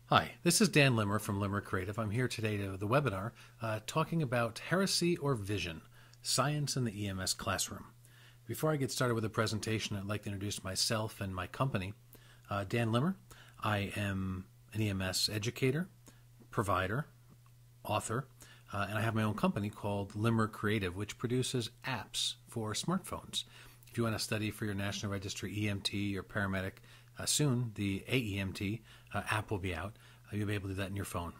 Hi, this is Dan Limmer from Limmer Creative. I'm here today to the webinar talking about heresy or vision, science in the EMS classroom. Before I get started with the presentation, I'd like to introduce myself and my company. Dan Limmer. I am an EMS educator, provider, author, and I have my own company called Limmer Creative, which produces apps for smartphones. If you want to study for your National Register EMT or paramedic, soon the AEMT app will be out. You'll be able to do that in your phone.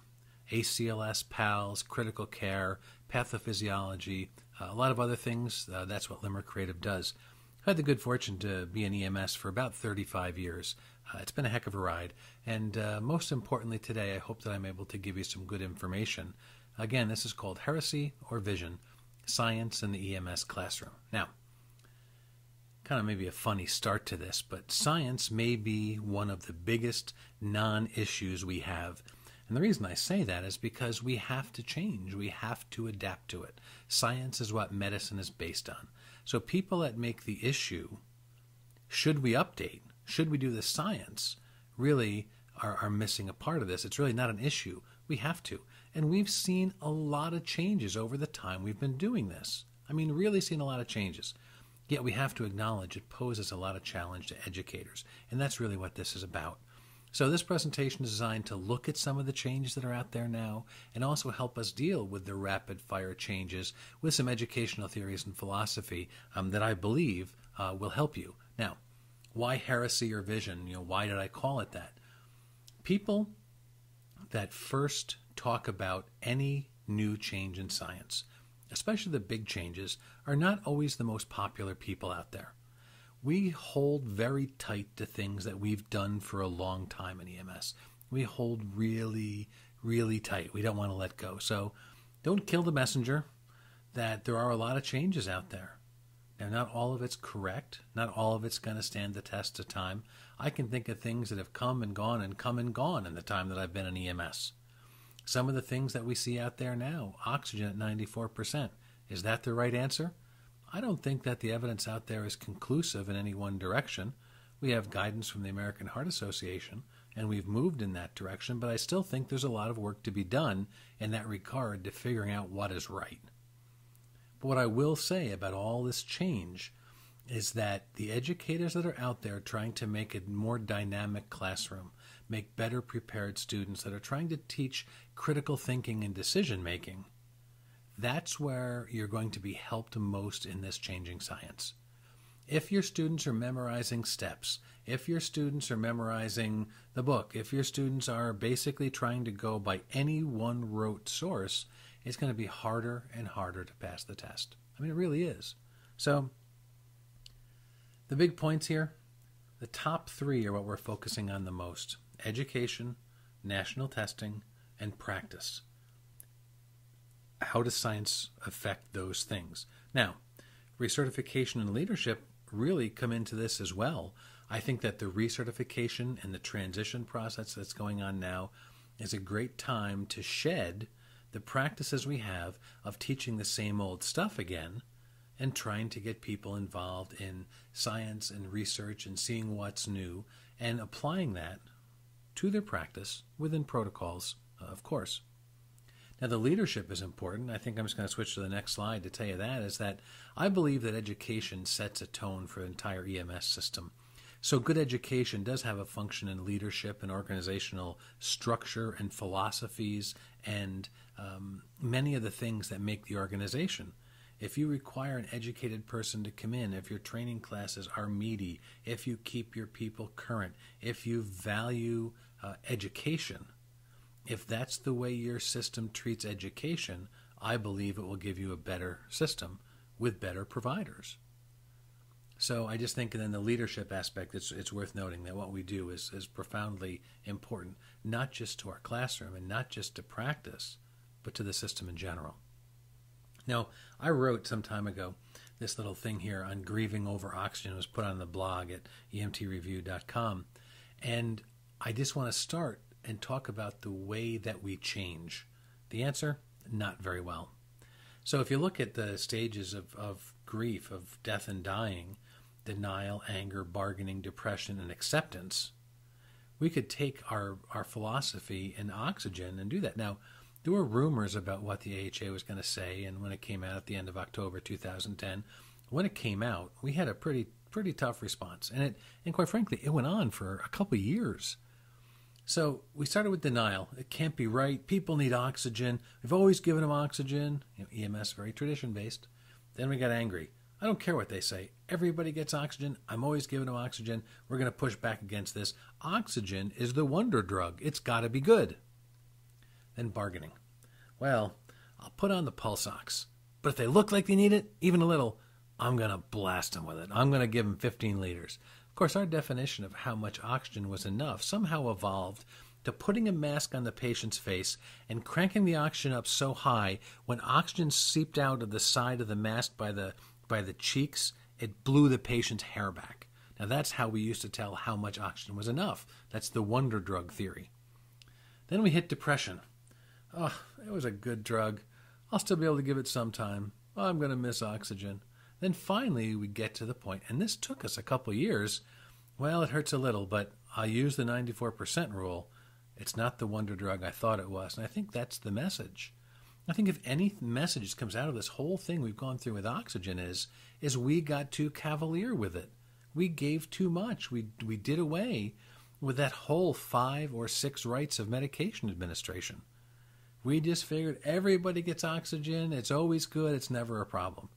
ACLS, PALS, critical care, pathophysiology, a lot of other things. That's what Limmer Creative does. I've had the good fortune to be in EMS for about 35 years. It's been a heck of a ride. And most importantly today, I hope that I'm able to give you some good information. Again, this is called Heresy or Vision, Science in the EMS Classroom. Now, kind of maybe a funny start to this, but science may be one of the biggest non-issues we have. And the reason I say that is because we have to change. We have to adapt to it. Science is what medicine is based on. So people that make the issue, should we update, should we do the science, really are missing a part of this. It's really not an issue. We have to. And we've seen a lot of changes over the time we've been doing this. I mean, really seen a lot of changes. Yet we have to acknowledge it poses a lot of challenge to educators, and that's really what this is about. So this presentation is designed to look at some of the changes that are out there now and also help us deal with the rapid-fire changes with some educational theories and philosophy that I believe will help you. Now, why heresy or vision? Why did I call it that? People that first talk about any new change in science, especially the big changes, are not always the most popular people out there. We hold very tight to things that we've done for a long time in EMS. We hold really, really tight. We don't want to let go. So don't kill the messenger that there are a lot of changes out there. Now, not all of it's correct. Not all of it's going to stand the test of time. I can think of things that have come and gone in the time that I've been in EMS. Some of the things that we see out there now, oxygen at 94%, is that the right answer? I don't think that the evidence out there is conclusive in any one direction. We have guidance from the American Heart Association, and we've moved in that direction, but I still think there's a lot of work to be done in that regard to figuring out what is right. But what I will say about all this change is that the educators that are out there trying to make a more dynamic classroom, make better prepared students that are trying to teach critical thinking and decision making, that's where you're going to be helped most in this changing science. If your students are memorizing steps, if your students are memorizing the book, if your students are basically trying to go by any one rote source, it's going to be harder and harder to pass the test. I mean, it really is. So the big points here, the top three are what we're focusing on the most: education, national testing, and practice. How does science affect those things? Now, recertification and leadership really come into this as well. I think that the recertification and the transition process that's going on now is a great time to shed the practices we have of teaching the same old stuff again and trying to get people involved in science and research and seeing what's new and applying that to their practice within protocols, of course. Now, the leadership is important. I think I'm just going to switch to the next slide to tell you that, is that I believe that education sets a tone for the entire EMS system. So good education does have a function in leadership and organizational structure and philosophies and many of the things that make the organization. If you require an educated person to come in, if your training classes are meaty, if you keep your people current, if you value education, if that's the way your system treats education, I believe it will give you a better system with better providers. So I just think in the leadership aspect, it's worth noting that what we do is profoundly important, not just to our classroom and not just to practice, but to the system in general. Now, I wrote some time ago this little thing here on grieving over oxygen. It was put on the blog at emtreview.com. And I just want to start and talk about the way that we change. The answer, not very well. So if you look at the stages of grief, of death and dying, denial, anger, bargaining, depression, and acceptance, we could take our philosophy in oxygen and do that. Now, there were rumors about what the AHA was going to say, and when it came out at the end of October 2010, when it came out, we had a pretty tough response, and quite frankly, it went on for a couple of years. So we started with denial. It can't be right. People need oxygen. We've always given them oxygen. EMS, very tradition-based. Then we got angry. I don't care what they say. Everybody gets oxygen. I'm always giving them oxygen. We're going to push back against this. Oxygen is the wonder drug. It's got to be good. Then bargaining. Well, I'll put on the pulse ox, but if they look like they need it, even a little, I'm going to blast them with it. I'm going to give them 15 liters. Of course, our definition of how much oxygen was enough somehow evolved to putting a mask on the patient's face and cranking the oxygen up so high when oxygen seeped out of the side of the mask by the cheeks, it blew the patient's hair back. Now, that's how we used to tell how much oxygen was enough. That's the wonder drug theory. Then we hit depression. Oh, it was a good drug. I'll still be able to give it sometime. Oh, I'm going to miss oxygen. Then finally we get to the point, and this took us a couple years. Well, it hurts a little, but I'll use the 94% rule. It's not the wonder drug I thought it was, and I think that's the message. I think if any message comes out of this whole thing we've gone through with oxygen is we got too cavalier with it. We gave too much. We did away with that whole 5 or 6 rights of medication administration. We just figured everybody gets oxygen. It's always good. It's never a problem.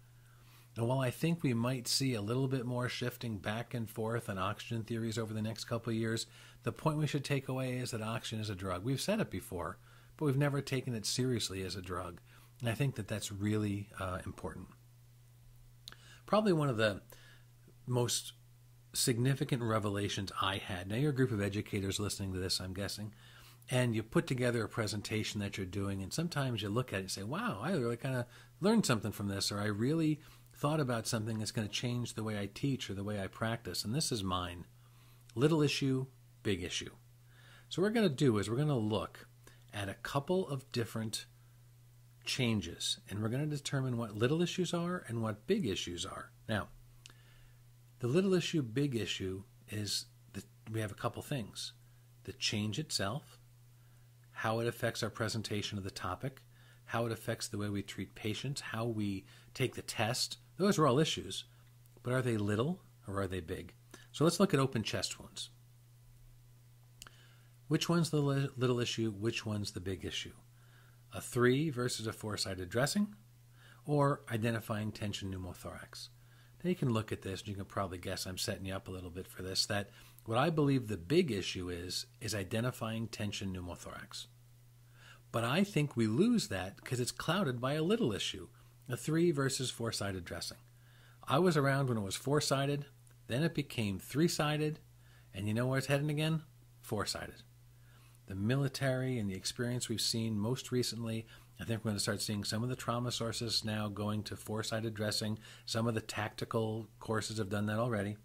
And while I think we might see a little bit more shifting back and forth on oxygen theories over the next couple of years, the point we should take away is that oxygen is a drug. We've said it before, but we've never taken it seriously as a drug. And I think that that's really important. Probably one of the most significant revelations I had. Now, you're a group of educators listening to this, I'm guessing, and you put together a presentation that you're doing, and sometimes you look at it and say, wow, I really kind of learned something from this, or I really thought about something that's going to change the way I teach or the way I practice, and this is mine. Little issue, big issue. So what we're going to do is we're going to look at a couple of different changes, and we're going to determine what little issues are and what big issues are. Now, the little issue, big issue is that we have a couple things. The change itself, how it affects our presentation of the topic, how it affects the way we treat patients, how we take the test. Those are all issues. But are they little or are they big? So let's look at open chest wounds. Which one's the little issue? Which one's the big issue? A 3 versus a 4-sided dressing, or identifying tension pneumothorax? Now you can look at this and you can probably guess I'm setting you up a little bit for this, that what I believe the big issue is identifying tension pneumothorax. But I think we lose that because it's clouded by a little issue, a 3 versus 4-sided dressing. I was around when it was 4-sided, then it became 3-sided, and you know where it's heading again? 4-sided. The military and the experience we've seen most recently, I think we're going to start seeing some of the trauma sources now going to 4-sided dressing. Some of the tactical courses have done that already.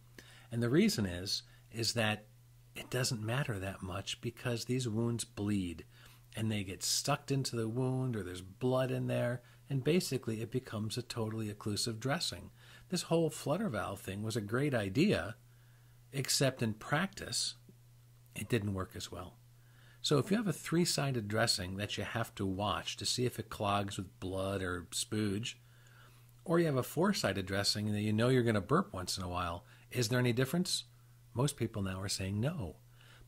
And the reason is that it doesn't matter that much because these wounds bleed and they get stuck into the wound or there's blood in there, and basically it becomes a totally occlusive dressing. This whole flutter valve thing was a great idea, except in practice it didn't work as well. So if you have a 3-sided dressing that you have to watch to see if it clogs with blood or spooge, or you have a 4-sided dressing that you know you're going to burp once in a while, is there any difference? Most people now are saying no.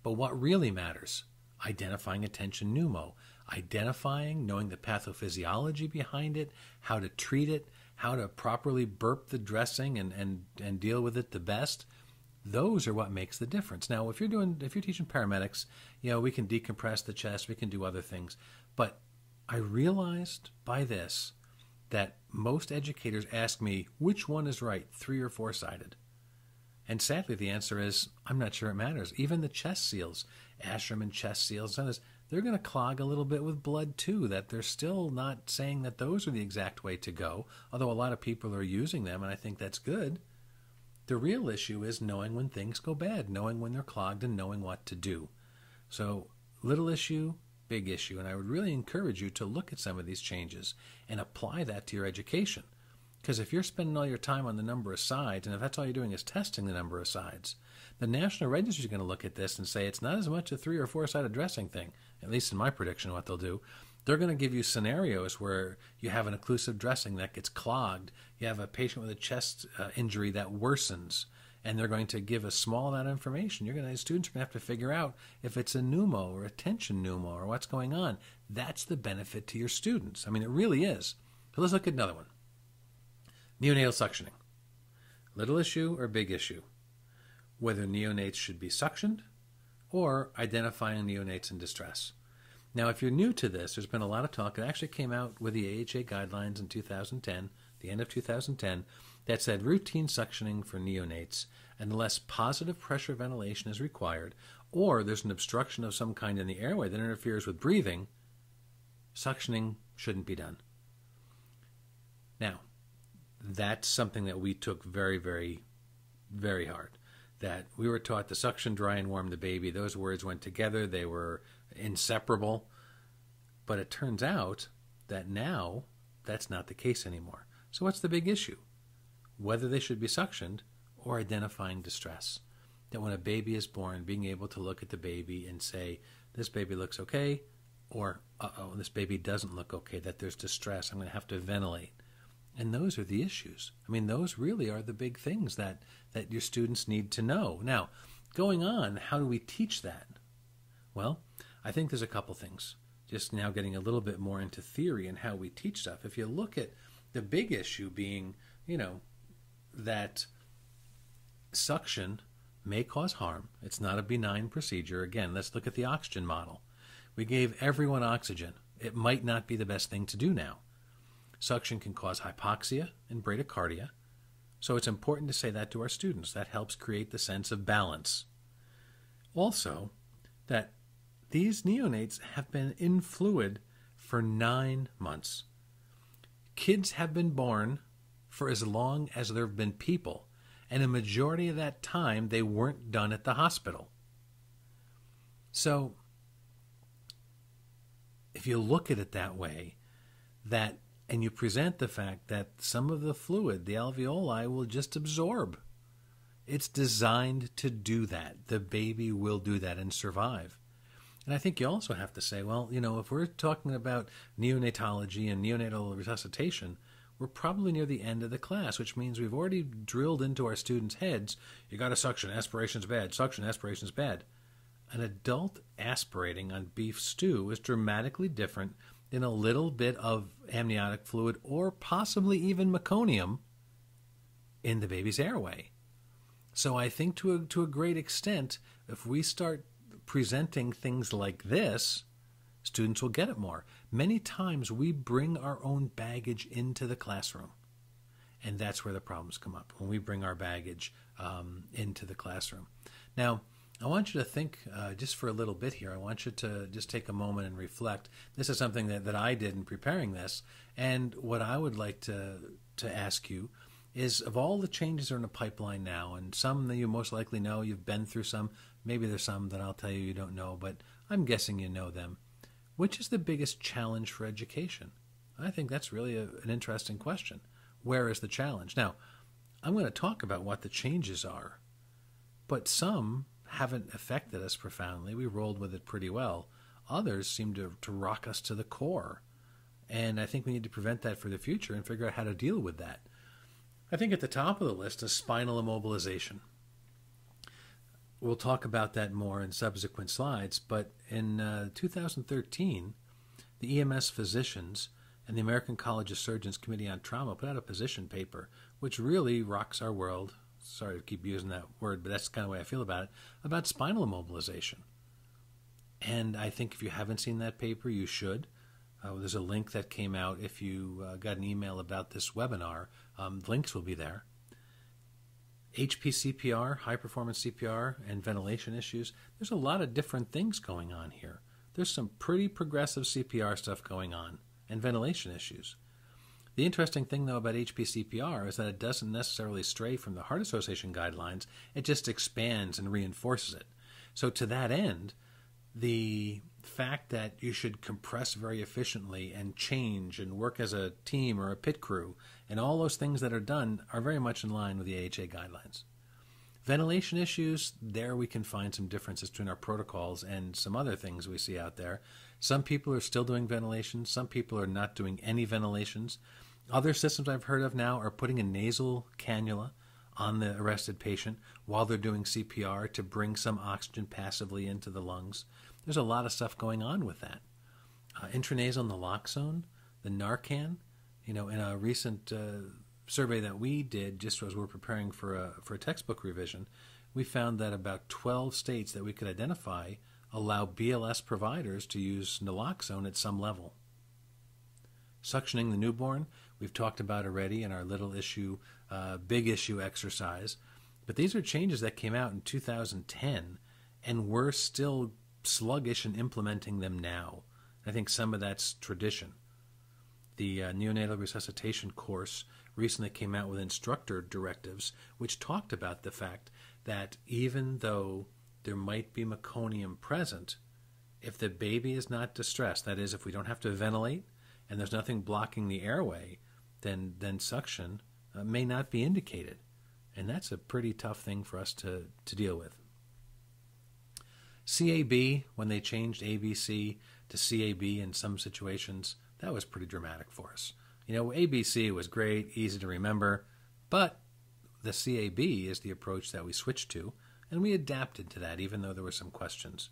But what really matters? Identifying a tension pneumo. Identifying, knowing the pathophysiology behind it, how to treat it, how to properly burp the dressing and deal with it the best. Those are what makes the difference. Now, if you're teaching paramedics, we can decompress the chest, we can do other things. But I realized by this that most educators ask me, which one is right, 3 or 4-sided? And sadly, the answer is, I'm not sure it matters. Even the chest seals, Asherman chest seals, and others, they're going to clog a little bit with blood too, that they're still not saying that those are the exact way to go, although a lot of people are using them, and I think that's good. The real issue is knowing when things go bad, knowing when they're clogged, and knowing what to do. So, little issue, big issue, and I would really encourage you to look at some of these changes and apply that to your education. Because if you're spending all your time on the number of sides, and if that's all you're doing is testing the number of sides, the National Register is going to look at this and say it's not as much a 3 or 4-sided dressing thing, at least in my prediction of what they'll do. They're going to give you scenarios where you have an occlusive dressing that gets clogged, you have a patient with a chest injury that worsens, and they're going to give a small amount of information. Students are going to have to figure out if it's a pneumo or a tension pneumo or what's going on. That's the benefit to your students. I mean, it really is. So let's look at another one. Neonatal suctioning. Little issue or big issue? Whether neonates should be suctioned or identifying neonates in distress. Now, if you're new to this, there's been a lot of talk. It actually came out with the AHA guidelines in 2010, the end of 2010, that said routine suctioning for neonates unless positive pressure ventilation is required or there's an obstruction of some kind in the airway that interferes with breathing, suctioning shouldn't be done. Now, that's something that we took very, very, very hard. That we were taught to suction, dry, and warm the baby. Those words went together. They were inseparable. But it turns out that now that's not the case anymore. So what's the big issue? Whether they should be suctioned or identifying distress. That when a baby is born, being able to look at the baby and say, this baby looks okay, or, uh-oh, this baby doesn't look okay, that there's distress, I'm going to have to ventilate. And those are the issues. I mean, those really are the big things that your students need to know. Now, going on, how do we teach that? Well, I think there's a couple things. Just now getting a little bit more into theory and how we teach stuff. If you look at the big issue being, that suction may cause harm. It's not a benign procedure. Again, let's look at the oxygen model. We gave everyone oxygen. It might not be the best thing to do now. Suction can cause hypoxia and bradycardia, so it's important to say that to our students. That helps create the sense of balance. Also, that these neonates have been in fluid for 9 months. Kids have been born for as long as there have been people, and a majority of that time they weren't done at the hospital. So, if you look at it that way, and you present the fact that some of the fluid, the alveoli, will just absorb. It's designed to do that. The baby will do that and survive. And I think you also have to say, well, if we're talking about neonatology and neonatal resuscitation, we're probably near the end of the class, which means we've already drilled into our students' heads, you got to suction, aspiration's bad, suction, aspiration's bad. An adult aspirating on beef stew is dramatically different than a little bit of amniotic fluid or possibly even meconium in the baby's airway. So I think to a great extent, if we start presenting things like this, students will get it more. Many times we bring our own baggage into the classroom, and that's where the problems come up, when we bring our baggage into the classroom. Now, I want you to think just for a little bit here. I want you to just take a moment and reflect. This is something that I did in preparing this. And what I would like to ask you is, of all the changes that are in the pipeline now, and some that you most likely know, you've been through some, maybe there's some that I'll tell you don't know, but I'm guessing you know them. Which is the biggest challenge for education? I think that's really an interesting question. Where is the challenge? Now, I'm going to talk about what the changes are, but some haven't affected us profoundly. We rolled with it pretty well. Others seem to rock us to the core. And I think we need to prevent that for the future and figure out how to deal with that. I think at the top of the list is spinal immobilization. We'll talk about that more in subsequent slides, but in 2013, the EMS physicians and the American College of Surgeons Committee on Trauma put out a position paper, which really rocks our world. Sorry to keep using that word, but that's kind of the way I feel about it, about spinal immobilization. And I think if you haven't seen that paper, you should. There's a link that came out if you got an email about this webinar. Links will be there. HPCPR, high-performance CPR, and ventilation issues. There's a lot of different things going on here. There's some pretty progressive CPR stuff going on, and ventilation issues. The interesting thing, though, about HPCPR is that it doesn't necessarily stray from the Heart Association guidelines. It just expands and reinforces it. So to that end, the fact that you should compress very efficiently and change and work as a team or a pit crew and all those things that are done are very much in line with the AHA guidelines. Ventilation issues, there we can find some differences between our protocols and some other things we see out there. Some people are still doing ventilation. Some people are not doing any ventilations. Other systems I've heard of now are putting a nasal cannula on the arrested patient while they're doing CPR to bring some oxygen passively into the lungs. There's a lot of stuff going on with that. Intranasal naloxone, the Narcan, in a recent survey that we did just as we were preparing for a textbook revision, we found that about 12 states that we could identify allow BLS providers to use naloxone at some level. Suctioning the newborn, we've talked about already in our little issue, big issue exercise, but these are changes that came out in 2010, and we're still sluggish in implementing them now. I think some of that's tradition. The neonatal resuscitation course recently came out with instructor directives which talked about the fact that even though there might be meconium present, if the baby is not distressed, that is, if we don't have to ventilate and there's nothing blocking the airway, then suction may not be indicated. And that's a pretty tough thing for us to deal with. CAB, when they changed ABC to CAB in some situations, that was pretty dramatic for us. ABC was great, easy to remember, but the CAB is the approach that we switched to, and we adapted to that, even though there were some questions.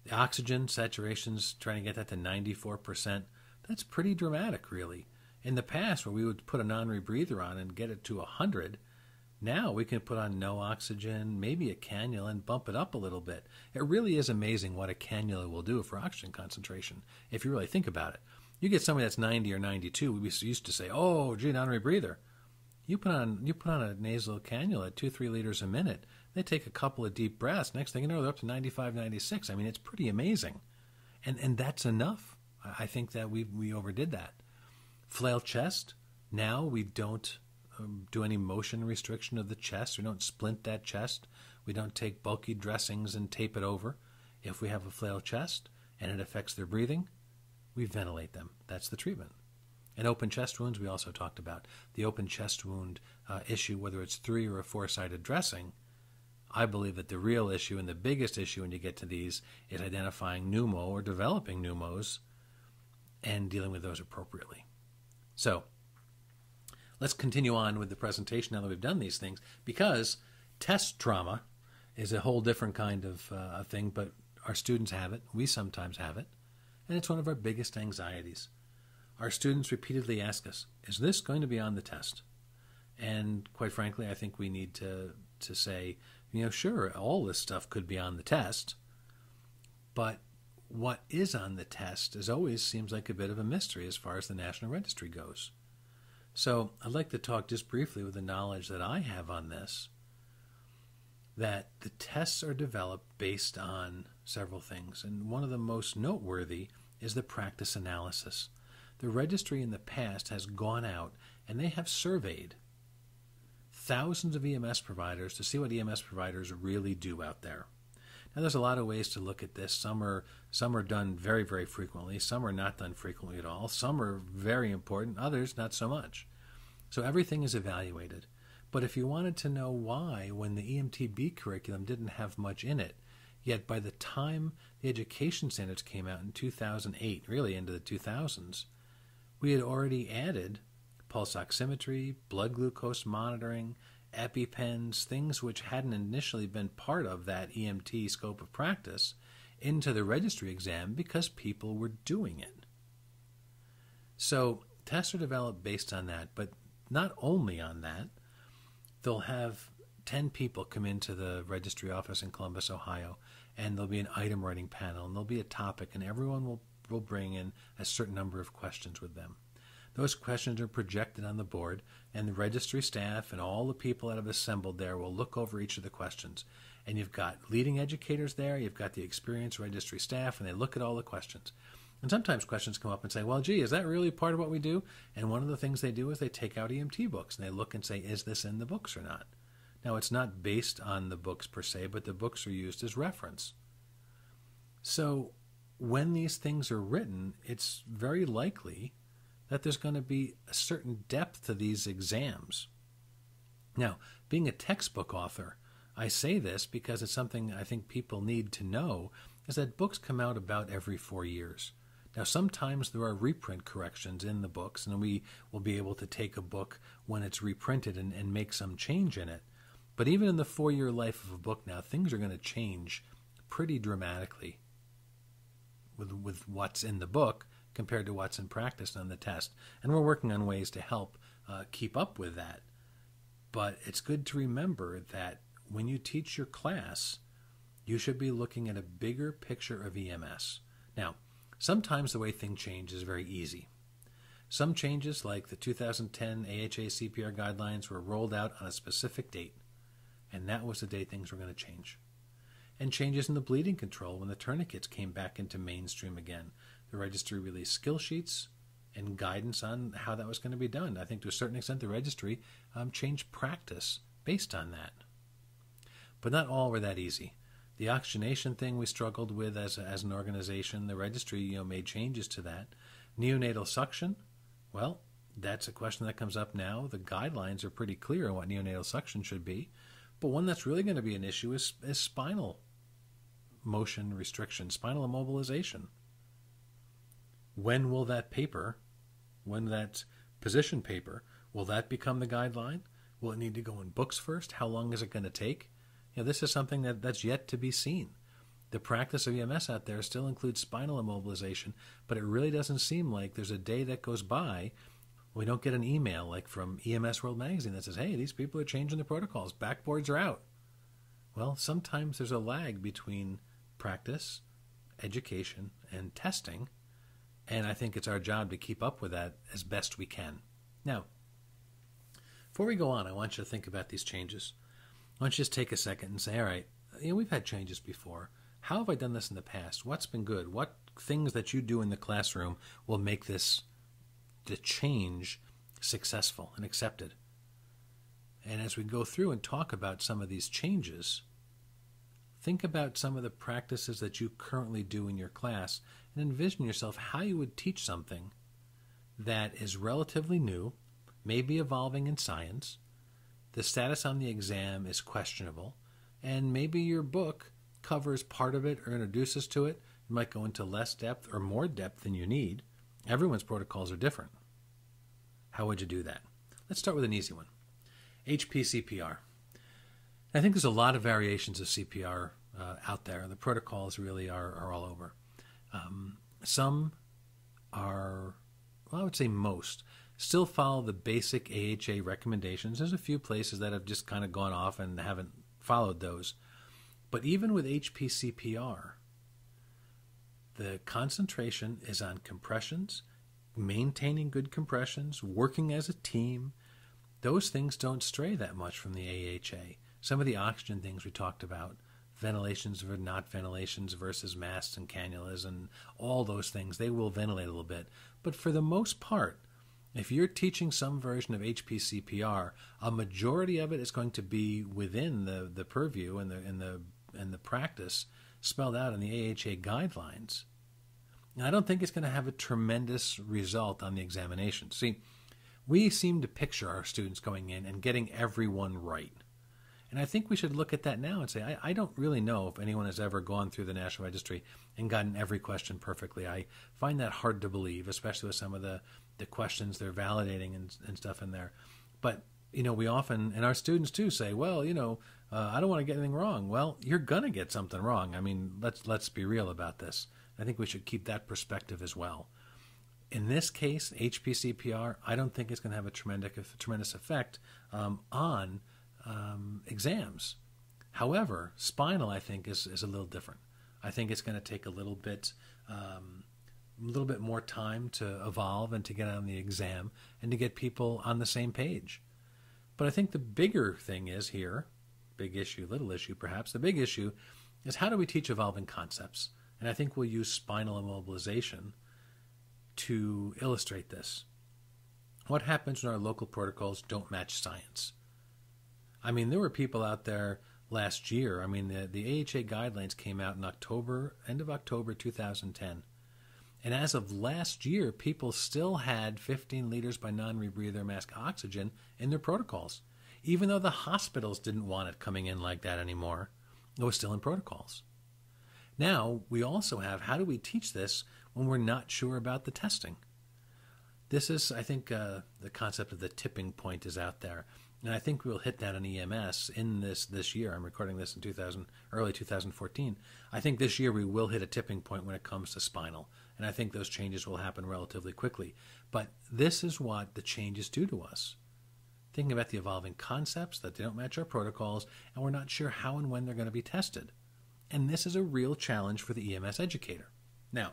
The oxygen saturations, trying to get that to 94%, that's pretty dramatic, really. In the past, where we would put a non-rebreather on and get it to 100, now we can put on no oxygen, maybe a cannula, and bump it up a little bit. It really is amazing what a cannula will do for oxygen concentration, if you really think about it. You get somebody that's 90 or 92, we used to say, oh, gee, non-rebreather. You put on a nasal cannula at 2-3 liters a minute. They take a couple of deep breaths. Next thing you know, they're up to 95, 96. I mean, it's pretty amazing. And that's enough. I think that we overdid that. Flail chest, now we don't do any motion restriction of the chest. We don't splint that chest. We don't take bulky dressings and tape it over. If we have a flail chest and it affects their breathing, we ventilate them. That's the treatment. And open chest wounds, we also talked about. The open chest wound issue, whether it's 3 or a 4-sided dressing, I believe that the real issue and the biggest issue when you get to these is identifying pneumo or developing pneumos and dealing with those appropriately. So let's continue on with the presentation now that we've done these things, because test trauma is a whole different kind of thing, but our students have it. We sometimes have it. And it's one of our biggest anxieties. Our students repeatedly ask us, is this going to be on the test? And quite frankly, I think we need to say, sure, all this stuff could be on the test, but what is on the test always seems like a bit of a mystery as far as the National Registry goes. So I'd like to talk just briefly with the knowledge that I have on this, that the tests are developed based on several things, and one of the most noteworthy is the practice analysis. The registry in the past has gone out and they have surveyed thousands of EMS providers to see what EMS providers really do out there. Now, there's a lot of ways to look at this. Some are done very, very frequently. Some are not done frequently at all. Some are very important. Others, not so much. So everything is evaluated. But if you wanted to know why, when the EMTB curriculum didn't have much in it, yet by the time the education standards came out in 2008, really into the 2000s, we had already added pulse oximetry, blood glucose monitoring, EpiPens, things which hadn't initially been part of that EMT scope of practice, into the registry exam because people were doing it. So tests are developed based on that, but not only on that. They'll have 10 people come into the registry office in Columbus, Ohio, and there'll be an item writing panel, and there'll be a topic, and everyone will bring in a certain number of questions with them. Those questions are projected on the board, and the registry staff and all the people that have assembled there will look over each of the questions. And you've got leading educators there, you've got the experienced registry staff, and they look at all the questions. And sometimes questions come up and say, well, gee, is that really part of what we do? And one of the things they do is they take out EMT books, and they look and say, is this in the books or not? Now, it's not based on the books per se, but the books are used as reference. So when these things are written, it's very likely that there's going to be a certain depth to these exams. Now, being a textbook author, I say this because it's something I think people need to know, is that books come out about every 4 years. Now, sometimes there are reprint corrections in the books, and we will be able to take a book when it's reprinted and make some change in it. But even in the 4-year life of a book now, things are going to change pretty dramatically with what's in the book compared to what's in practice on the test. And we're working on ways to help keep up with that. But it's good to remember that when you teach your class, you should be looking at a bigger picture of EMS. Now, sometimes the way things change is very easy. Some changes, like the 2010 AHA CPR guidelines, were rolled out on a specific date, and that was the day things were going to change. And changes in the bleeding control when the tourniquets came back into mainstream again. The registry released skill sheets and guidance on how that was going to be done. I think to a certain extent the registry changed practice based on that. But not all were that easy. The oxygenation thing we struggled with as an organization. The registry made changes to that. Neonatal suction, well, that's a question that comes up now. The guidelines are pretty clear on what neonatal suction should be. But one that's really going to be an issue is spinal motion restriction, spinal immobilization. When will that paper, when that position paper, will that become the guideline? Will it need to go in books first? How long is it going to take? This is something that's yet to be seen. The practice of EMS out there still includes spinal immobilization, but it really doesn't seem like there's a day that goes by we don't get an email like from EMS World Magazine that says, hey, these people are changing the protocols. Backboards are out. Well, sometimes there's a lag between practice, education, and testing, and I think it's our job to keep up with that as best we can. Now, before we go on, I want you to think about these changes. I want you to just take a second and say, all right, we've had changes before. How have I done this in the past? What's been good? What things that you do in the classroom will make the change successful and accepted? And as we go through and talk about some of these changes, think about some of the practices that you currently do in your class and envision yourself how you would teach something that is relatively new, maybe evolving in science. The status on the exam is questionable, and maybe your book covers part of it or introduces to it. You might go into less depth or more depth than you need. Everyone's protocols are different. How would you do that? Let's start with an easy one. HPCPR. I think there's a lot of variations of CPR out there. The protocols really are all over. Some are, well, I would say most, still follow the basic AHA recommendations. There's a few places that have just kind of gone off and haven't followed those. But even with HPCPR, the concentration is on compressions, maintaining good compressions, working as a team. Those things don't stray that much from the AHA. Some of the oxygen things we talked about, ventilations or not ventilations versus masks and cannulas and all those things, they will ventilate a little bit. But for the most part, if you're teaching some version of HPCPR, a majority of it is going to be within the purview and the practice spelled out in the AHA guidelines. Now, I don't think it's going to have a tremendous result on the examination. See, we seem to picture our students going in and getting everyone right. And I think we should look at that now and say, I don't really know if anyone has ever gone through the National Registry and gotten every question perfectly. I find that hard to believe, especially with some of the questions they're validating and stuff in there. But, we often, and our students too, say, well, I don't want to get anything wrong. Well, you're going to get something wrong. I mean, let's be real about this. I think we should keep that perspective as well. In this case, HPCPR, I don't think it's going to have a tremendous effect on exams. However, spinal, I think, is a little different. I think it's going to take a little bit more time to evolve and to get on the exam and to get people on the same page. But I think the bigger thing is here, big issue, little issue perhaps, the big issue is how do we teach evolving concepts? And I think we'll use spinal immobilization to illustrate this. What happens when our local protocols don't match science? I mean, there were people out there last year. I mean, the AHA guidelines came out in end of October 2010. And as of last year, people still had 15 liters by non-rebreather mask oxygen in their protocols. Even though the hospitals didn't want it coming in like that anymore, it was still in protocols. Now, we also have, how do we teach this when we're not sure about the testing? This is, I think, the concept of the tipping point is out there. And I think we'll hit that in EMS in this year. I'm recording this in early 2014. I think this year we will hit a tipping point when it comes to spinal. And I think those changes will happen relatively quickly. But this is what the changes do to us. Thinking about the evolving concepts, that they don't match our protocols, and we're not sure how and when they're going to be tested. And this is a real challenge for the EMS educator. Now,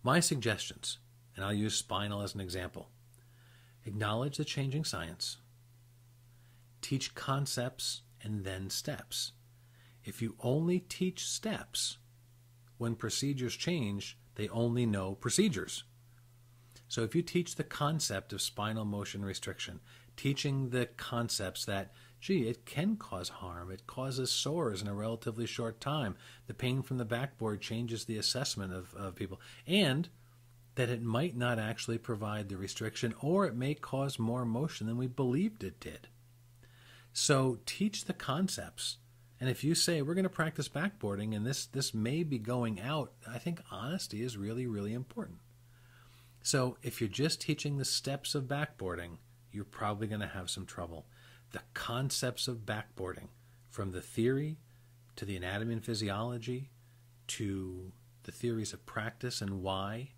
my suggestions, and I'll use spinal as an example. Acknowledge the changing science. Teach concepts and then steps. If you only teach steps, when procedures change, they only know procedures. So if you teach the concept of spinal motion restriction, teaching the concepts that, gee, it can cause harm, it causes sores in a relatively short time, the pain from the backboard changes the assessment of people, and that it might not actually provide the restriction, or it may cause more motion than we believed it did. So teach the concepts. And if you say, we're going to practice backboarding, and this may be going out, I think honesty is really, really important. So if you're just teaching the steps of backboarding, you're probably going to have some trouble. The concepts of backboarding, from the theory to the anatomy and physiology to the theories of practice and why,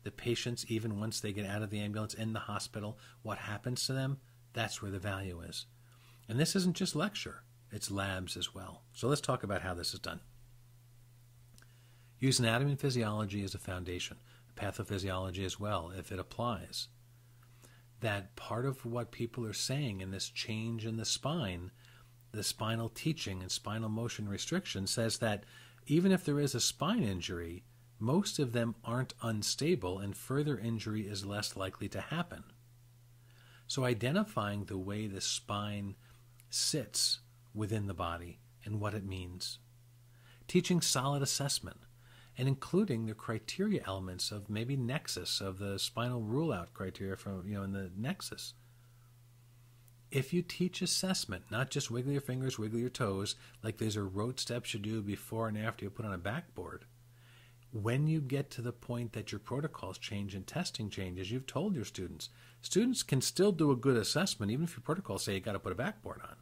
the patients, even once they get out of the ambulance in the hospital, what happens to them, that's where the value is. And this isn't just lecture, it's labs as well. So let's talk about how this is done. Use anatomy and physiology as a foundation, pathophysiology as well, if it applies. That part of what people are saying in this change in the spine, the spinal teaching and spinal motion restriction, says that even if there is a spine injury, most of them aren't unstable and further injury is less likely to happen. So identifying the way the spine sits within the body and what it means. Teaching solid assessment and including the criteria elements of maybe nexus, of the spinal rule-out criteria from, in the nexus. If you teach assessment, not just wiggle your fingers, wiggle your toes, like these are rote steps you do before and after you put on a backboard, when you get to the point that your protocols change and testing changes, you've told your students can still do a good assessment even if your protocols say you got to put a backboard on.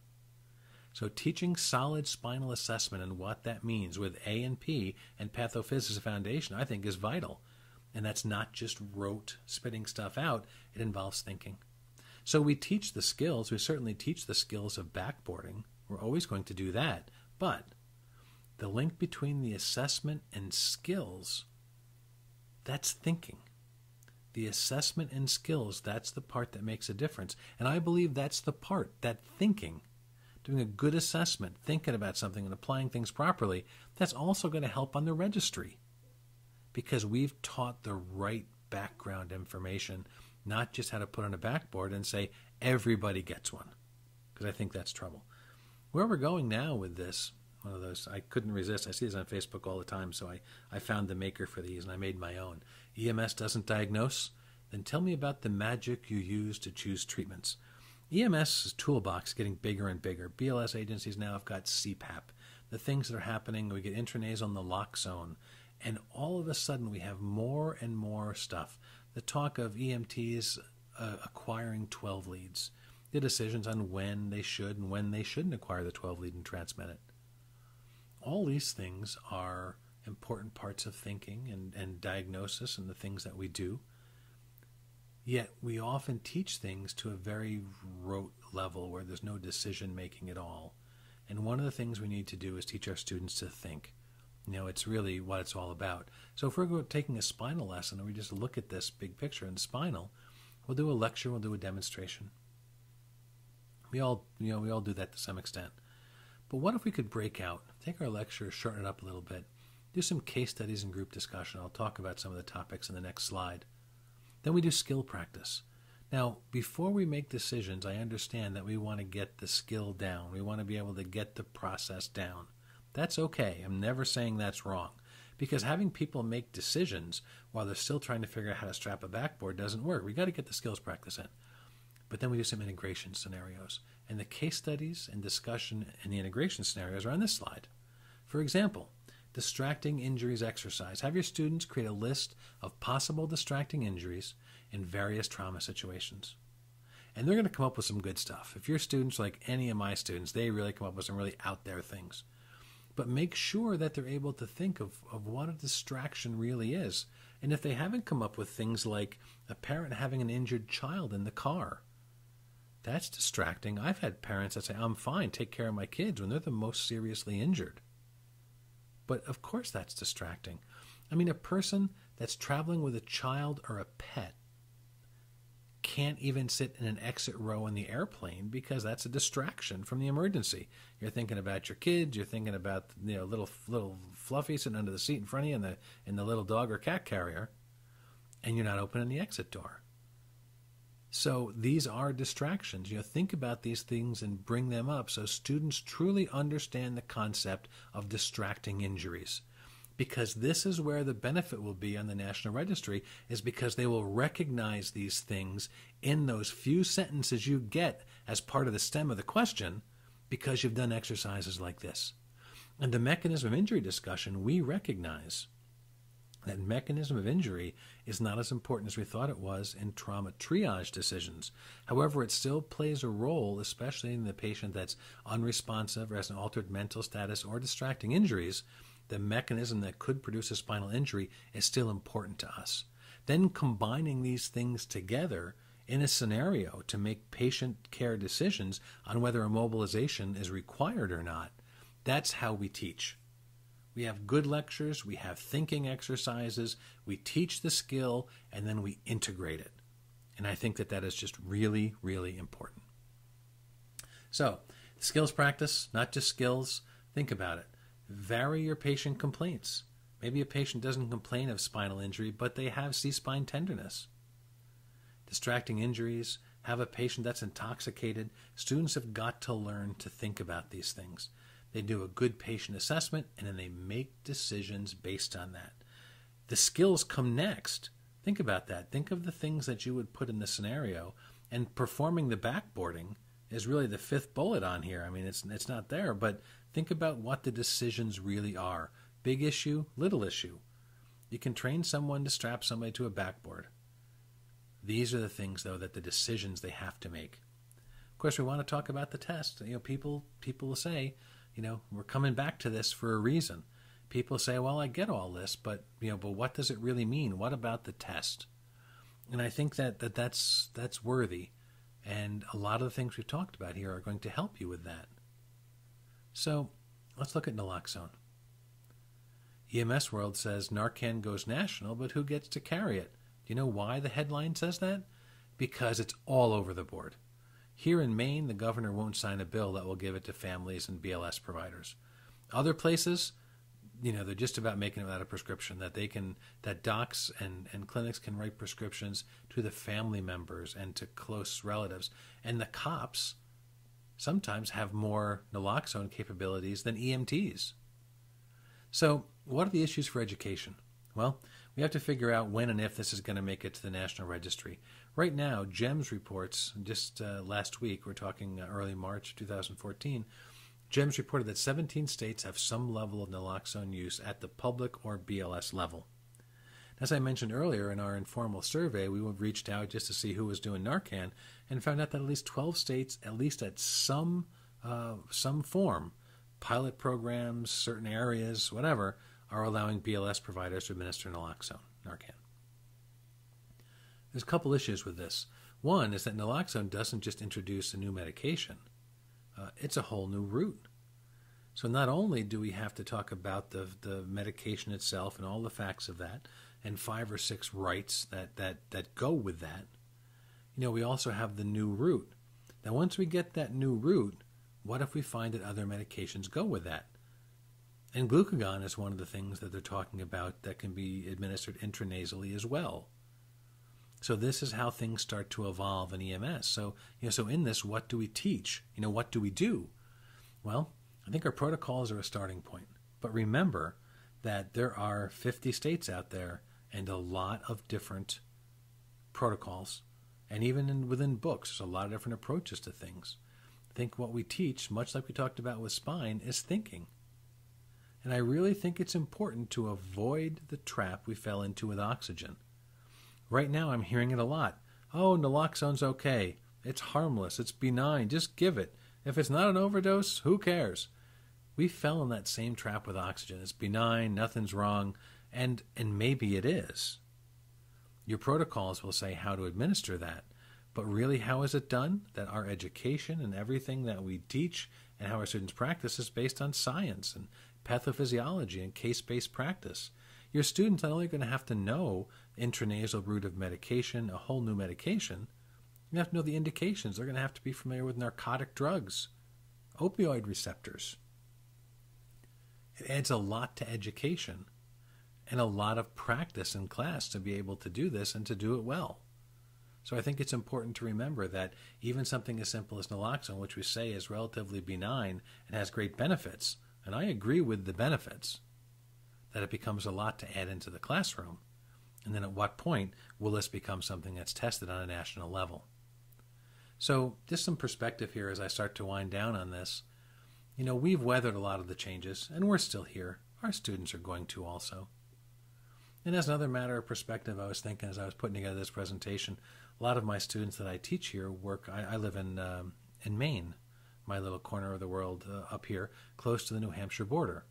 So teaching solid spinal assessment and what that means with A and P and pathophys as a foundation, I think, is vital. And that's not just rote spitting stuff out. It involves thinking. So we teach the skills. We certainly teach the skills of backboarding. We're always going to do that. But the link between the assessment and skills, that's thinking. The assessment and skills, that's the part that makes a difference. And I believe that's the part, that thinking, doing a good assessment, thinking about something and applying things properly, that's also going to help on the registry. Because we've taught the right background information, not just how to put on a backboard and say, everybody gets one. Because I think that's trouble. Where we're going now with this, one of those, I couldn't resist. I see this on Facebook all the time, so I found the maker for these and I made my own. EMS doesn't diagnose? Then tell me about the magic you use to choose treatments. EMS's toolbox getting bigger and bigger. BLS agencies now have got CPAP. The things that are happening, we get intranasal naloxone, and all of a sudden we have more and more stuff. The talk of EMTs acquiring 12 leads. The decisions on when they should and when they shouldn't acquire the 12 lead and transmit it. All these things are important parts of thinking and diagnosis and the things that we do. Yet we often teach things to a very rote level where there's no decision making at all. And one of the things we need to do is teach our students to think. It's really what it's all about. So if we're taking a spinal lesson and we just look at this big picture in spinal, we'll do a lecture, we'll do a demonstration. We all do that to some extent. But what if we could break out, take our lecture, shorten it up a little bit, do some case studies and group discussion. I'll talk about some of the topics in the next slide. Then we do skill practice. Now, before we make decisions, I understand that we want to get the skill down. We want to be able to get the process down. That's okay. I'm never saying that's wrong. Because having people make decisions while they're still trying to figure out how to strap a backboard doesn't work. We've got to get the skills practice in. But then we do some integration scenarios. And the case studies and discussion in the integration scenarios are on this slide. For example, distracting injuries exercise. Have your students create a list of possible distracting injuries in various trauma situations. And they're going to come up with some good stuff. If your students, like any of my students, they really come up with some really out there things. But make sure that they're able to think of what a distraction really is. And if they haven't come up with things like a parent having an injured child in the car, that's distracting. I've had parents that say, I'm fine, take care of my kids, when they're the most seriously injured. But of course that's distracting. I mean, a person that's traveling with a child or a pet can't even sit in an exit row in the airplane because that's a distraction from the emergency. You're thinking about your kids, you're thinking about little Fluffy sitting under the seat in front of you in the little dog or cat carrier, and you're not opening the exit door. So these are distractions. Think about these things and bring them up so students truly understand the concept of distracting injuries. Because this is where the benefit will be on the National Registry, is because they will recognize these things in those few sentences you get as part of the stem of the question, because you've done exercises like this. And the mechanism of injury discussion, we recognize that mechanism of injury is not as important as we thought it was in trauma triage decisions. However, it still plays a role, especially in the patient that's unresponsive or has an altered mental status or distracting injuries. The mechanism that could produce a spinal injury is still important to us. Then combining these things together in a scenario to make patient care decisions on whether immobilization is required or not, that's how we teach. We have good lectures, we have thinking exercises, we teach the skill, and then we integrate it. And I think that is just really, really important. So, skills practice, not just skills. Think about it. Vary your patient complaints. Maybe a patient doesn't complain of spinal injury, but they have C-spine tenderness. Distracting injuries, have a patient that's intoxicated. Students have got to learn to think about these things. They do a good patient assessment, and then they make decisions based on that. The skills come next. Think about that. Think of the things that you would put in the scenario, and performing the backboarding is really the fifth bullet on here. I mean, it's not there, but think about what the decisions really are. Big issue, little issue. You can train someone to strap somebody to a backboard. These are the things, though, that the decisions they have to make. Of course, we want to talk about the test. People will say, we're coming back to this for a reason. People say, well, I get all this, but what does it really mean? What about the test? And I think that's worthy. And a lot of the things we've talked about here are going to help you with that. So let's look at naloxone. EMS World says Narcan goes national, but who gets to carry it? Do you know why the headline says that? Because it's all over the board. Here in Maine, the governor won't sign a bill that will give it to families and BLS providers. Other places, they're just about making it without a prescription, that docs and clinics can write prescriptions to the family members and to close relatives. And the cops sometimes have more naloxone capabilities than EMTs. So what are the issues for education? Well, we have to figure out when and if this is going to make it to the National Registry. Right now, GEMS reports, just last week, we're talking early March 2014, GEMS reported that 17 states have some level of naloxone use at the public or BLS level. As I mentioned earlier in our informal survey, we reached out just to see who was doing Narcan and found out that at least 12 states, at least at some form, pilot programs, certain areas, whatever, are allowing BLS providers to administer naloxone, Narcan. There's a couple issues with this. One is that naloxone doesn't just introduce a new medication. It's a whole new route. So not only do we have to talk about the medication itself and all the facts of that, and 5 or 6 rights that go with that, we also have the new route. Now once we get that new route, what if we find that other medications go with that? And glucagon is one of the things that they're talking about that can be administered intranasally as well. So this is how things start to evolve in EMS. So, so in this, what do we teach? What do we do? Well, I think our protocols are a starting point. But remember that there are 50 states out there and a lot of different protocols And even within books, there's a lot of different approaches to things. I think what we teach, much like we talked about with spine, is thinking. And I really think it's important to avoid the trap we fell into with oxygen. Right now I'm hearing it a lot. Oh, naloxone's okay. It's harmless. It's benign. Just give it. If it's not an overdose, who cares? We fell in that same trap with oxygen. It's benign, nothing's wrong, and maybe it is. Your protocols will say how to administer that, but really how is it done? That our education and everything that we teach and how our students practice is based on science and pathophysiology and case-based practice. Your students not only going to have to know intranasal route of medication, a whole new medication, you have to know the indications. They're going to have to be familiar with narcotic drugs, opioid receptors. It adds a lot to education and a lot of practice in class to be able to do this and to do it well. So I think it's important to remember that even something as simple as naloxone, which we say is relatively benign and has great benefits, and I agree with the benefits, that it becomes a lot to add into the classroom. And then at what point will this become something that's tested on a national level? So just some perspective here as I start to wind down on this. You know, we've weathered a lot of the changes, and we're still here. Our students are going to also. And as another matter of perspective, I was thinking as I was putting together this presentation, a lot of my students that I teach here work, I live in Maine, my little corner of the world up here, close to the New Hampshire border.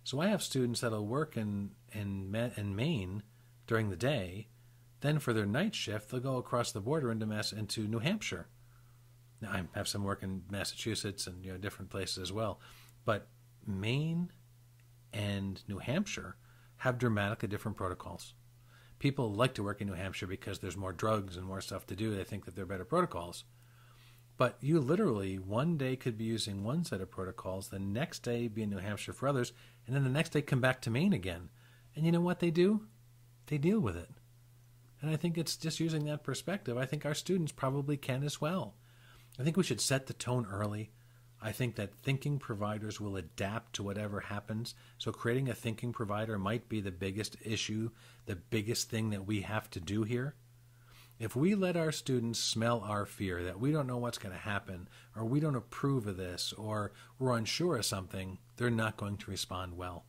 So I have students that'll work in Maine during the day, then for their night shift, they'll go across the border into New Hampshire. Now, I have some work in Massachusetts and different places as well, but Maine and New Hampshire have dramatically different protocols. People like to work in New Hampshire because there's more drugs and more stuff to do. They think that they're better protocols. But you literally one day could be using one set of protocols, the next day be in New Hampshire for others, and then the next day come back to Maine again. And you know what they do? They deal with it. And I think it's just using that perspective. I think our students probably can as well. I think we should set the tone early. I think that thinking providers will adapt to whatever happens. So creating a thinking provider might be the biggest issue, the biggest thing that we have to do here. If we let our students smell our fear that we don't know what's going to happen, or we don't approve of this, or we're unsure of something, they're not going to respond well.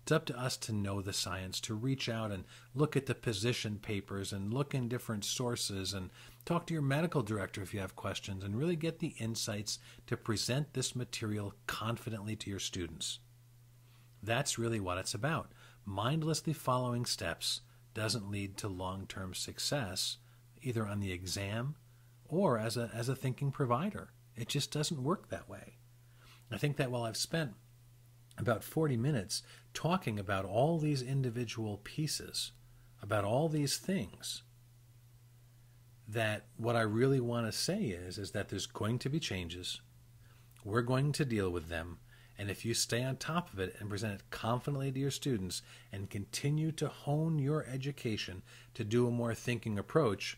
It's up to us to know the science, to reach out and look at the position papers and look in different sources and talk to your medical director if you have questions and really get the insights to present this material confidently to your students. That's really what it's about. Mindlessly following steps doesn't lead to long-term success, either on the exam or as a thinking provider. It just doesn't work that way. I think that while I've spent about 40 minutes talking about all these individual pieces, about all these things, that what I really want to say is that there's going to be changes. We're going to deal with them. And if you stay on top of it and present it confidently to your students and continue to hone your education to do a more thinking approach,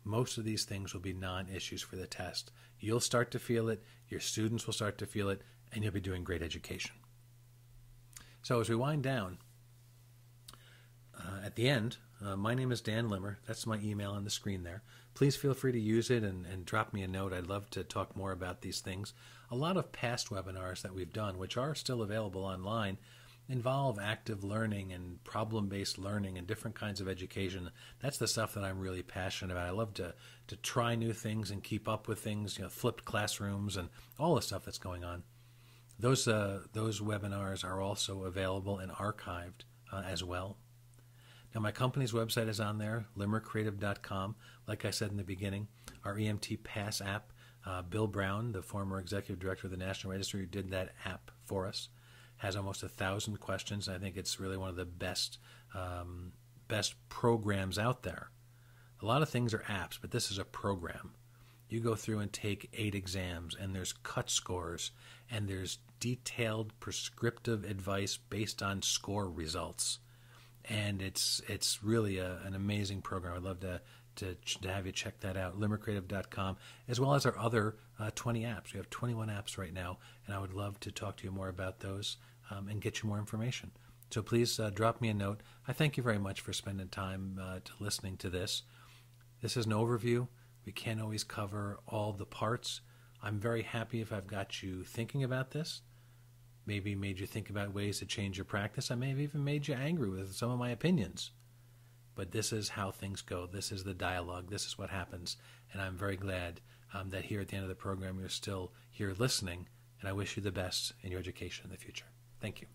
most of these things will be non-issues for the test. You'll start to feel it, your students will start to feel it, and you'll be doing great education. So as we wind down, at the end, my name is Dan Limmer. That's my email on the screen there. Please feel free to use it and drop me a note. I'd love to talk more about these things. A lot of past webinars that we've done, which are still available online, involve active learning and problem-based learning and different kinds of education. That's the stuff that I'm really passionate about. I love to try new things and keep up with things, flipped classrooms and all the stuff that's going on. Those webinars are also available and archived as well. Now, my company's website is on there, limmercreative.com. Like I said in the beginning, our EMT Pass app, Bill Brown, the former executive director of the National Registry, who did that app for us, has almost 1,000 questions. I think it's really one of the best programs out there. A lot of things are apps, but this is a program. You go through and take 8 exams, and there's cut scores, and there's detailed prescriptive advice based on score results. And it's really an amazing program. I'd love to have you check that out, limmercreative.com, as well as our other 20 apps. We have 21 apps right now, and I would love to talk to you more about those and get you more information. So please drop me a note. I thank you very much for spending time to listening to this. This is an overview. We can't always cover all the parts. I'm very happy if I've got you thinking about this, maybe made you think about ways to change your practice. I may have even made you angry with some of my opinions. But this is how things go. This is the dialogue. This is what happens. And I'm very glad that here at the end of the program you're still here listening, and I wish you the best in your education in the future. Thank you.